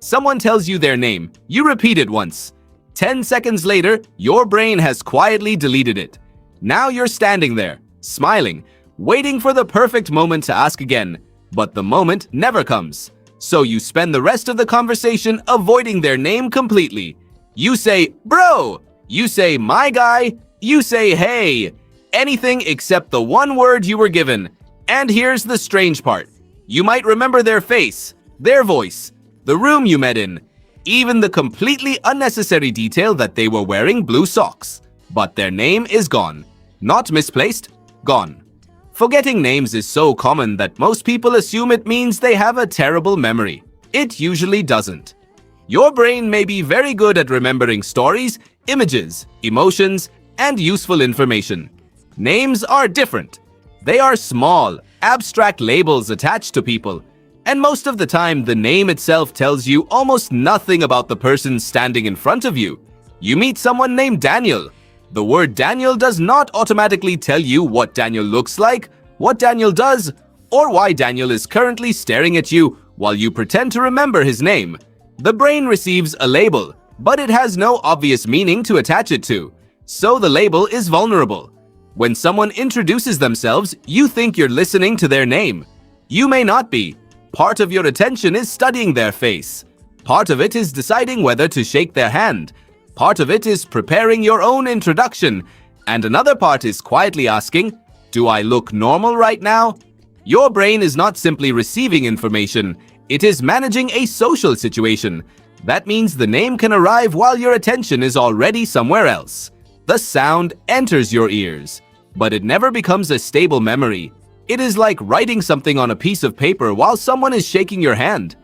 Someone tells you their name, you repeat it once. 10 seconds later, your brain has quietly deleted it. Now you're standing there, smiling, waiting for the perfect moment to ask again, but the moment never comes. So you spend the rest of the conversation avoiding their name completely. You say, bro. You say, my guy. You say, hey. Anything except the one word you were given. And here's the strange part. You might remember their face, their voice, the room you met in, even the completely unnecessary detail that they were wearing blue socks. But their name is gone. Not misplaced, gone. Forgetting names is so common that most people assume it means they have a terrible memory. It usually doesn't. Your brain may be very good at remembering stories, images, emotions, and useful information. Names are different. They are small, abstract labels attached to people. And most of the time, the name itself tells you almost nothing about the person standing in front of you. You meet someone named Daniel. The word Daniel does not automatically tell you what Daniel looks like, what Daniel does, or why Daniel is currently staring at you while you pretend to remember his name. The brain receives a label, but it has no obvious meaning to attach it to. So the label is vulnerable. When someone introduces themselves, you think you're listening to their name. You may not be. Part of your attention is studying their face. Part of it is deciding whether to shake their hand. Part of it is preparing your own introduction. And another part is quietly asking, do I look normal right now? Your brain is not simply receiving information. It is managing a social situation. That means the name can arrive while your attention is already somewhere else. The sound enters your ears, but it never becomes a stable memory. It is like writing something on a piece of paper while someone is shaking your hand.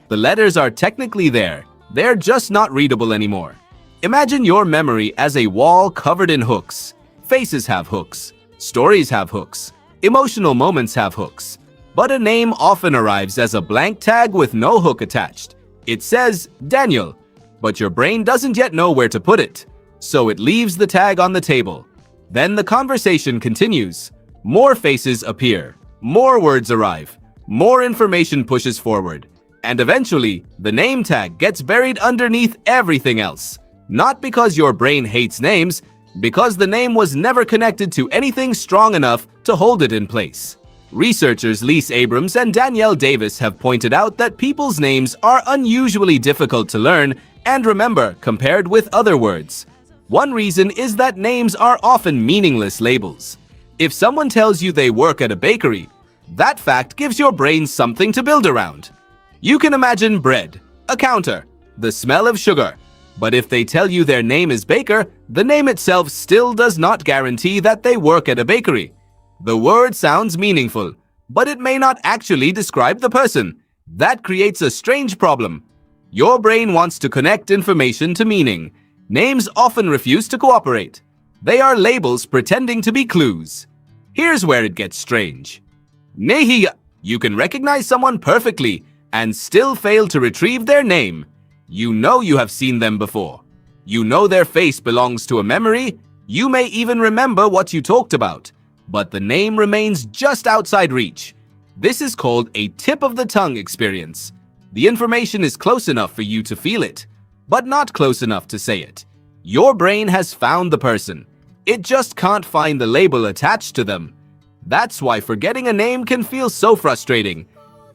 The letters are technically there. They're just not readable anymore. Imagine your memory as a wall covered in hooks. Faces have hooks. Stories have hooks. Emotional moments have hooks. But a name often arrives as a blank tag with no hook attached. It says Daniel, but your brain doesn't yet know where to put it. So it leaves the tag on the table. Then the conversation continues. More faces appear. More words arrive. More information pushes forward. And eventually, the name tag gets buried underneath everything else. Not because your brain hates names, because the name was never connected to anything strong enough to hold it in place. Researchers Lise Abrams and Danielle Davis have pointed out that people's names are unusually difficult to learn and remember compared with other words. One reason is that names are often meaningless labels. If someone tells you they work at a bakery, that fact gives your brain something to build around. You can imagine bread, a counter, the smell of sugar. But if they tell you their name is Baker, the name itself still does not guarantee that they work at a bakery. The word sounds meaningful, but it may not actually describe the person. That creates a strange problem. Your brain wants to connect information to meaning. Names often refuse to cooperate. They are labels pretending to be clues. Here's where it gets strange. Nehiya, you can recognize someone perfectly and still fail to retrieve their name. You know you have seen them before. You know their face belongs to a memory. You may even remember what you talked about, but the name remains just outside reach. This is called a tip of the tongue experience. The information is close enough for you to feel it, but not close enough to say it. Your brain has found the person. It just can't find the label attached to them. That's why forgetting a name can feel so frustrating.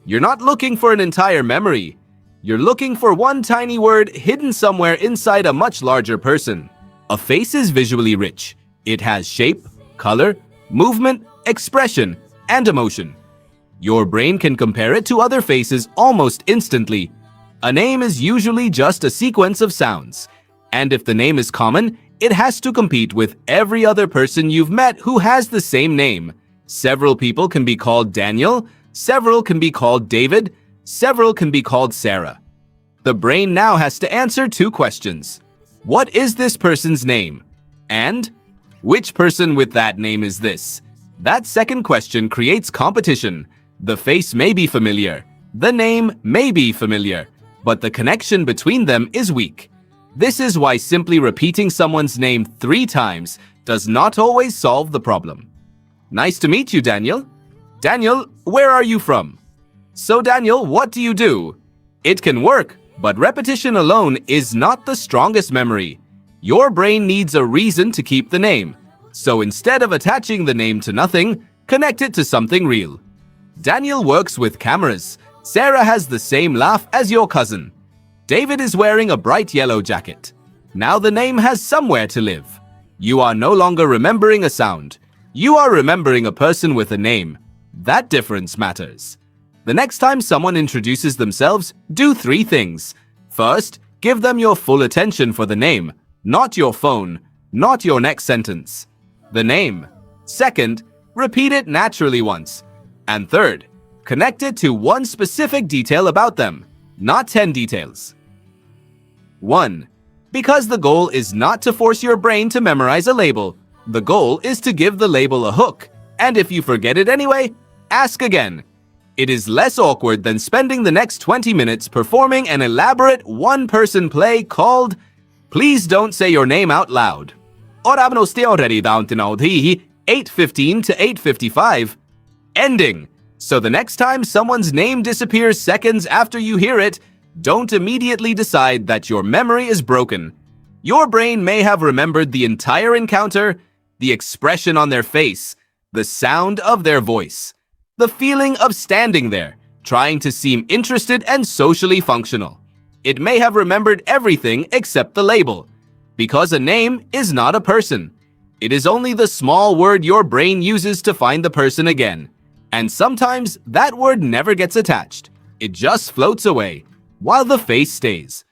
You're not looking for an entire memory. You're looking for one tiny word hidden somewhere inside a much larger person. A face is visually rich. It has shape, color, movement, expression, and emotion. Your brain can compare it to other faces almost instantly. A name is usually just a sequence of sounds. And if the name is common, it has to compete with every other person you've met who has the same name. Several people can be called Daniel, several can be called David, several can be called Sarah. The brain now has to answer two questions. What is this person's name? And which person with that name is this? That second question creates competition. The face may be familiar, the name may be familiar, but the connection between them is weak. This is why simply repeating someone's name 3 times does not always solve the problem. Nice to meet you, Daniel. Daniel, where are you from? So Daniel, what do you do? It can work, But repetition alone is not the strongest memory. Your brain needs a reason to keep the name. So instead of attaching the name to nothing, connect it to something real. Daniel works with cameras. Sarah has the same laugh as your cousin. David is wearing a bright yellow jacket. Now the name has somewhere to live. You are no longer remembering a sound. You are remembering a person with a name. That difference matters. The next time someone introduces themselves, do 3 things. First, give them your full attention for the name, not your phone, not your next sentence. The name. Second, repeat it naturally once. And third, connect it to one specific detail about them, not 10 details. 1. Because the goal is not to force your brain to memorize a label. The goal is to give the label a hook, and if you forget it anyway, ask again. It is less awkward than spending the next 20 minutes performing an elaborate one-person play called Please Don't Say Your Name Out Loud. Ora already down to 8:15 to 8:55. Ending. So the next time someone's name disappears seconds after you hear it, don't immediately decide that your memory is broken. Your brain may have remembered the entire encounter, the expression on their face, the sound of their voice, the feeling of standing there, trying to seem interested and socially functional. It may have remembered everything except the label, because a name is not a person. It is only the small word your brain uses to find the person again. And sometimes that word never gets attached. It just floats away, while the face stays.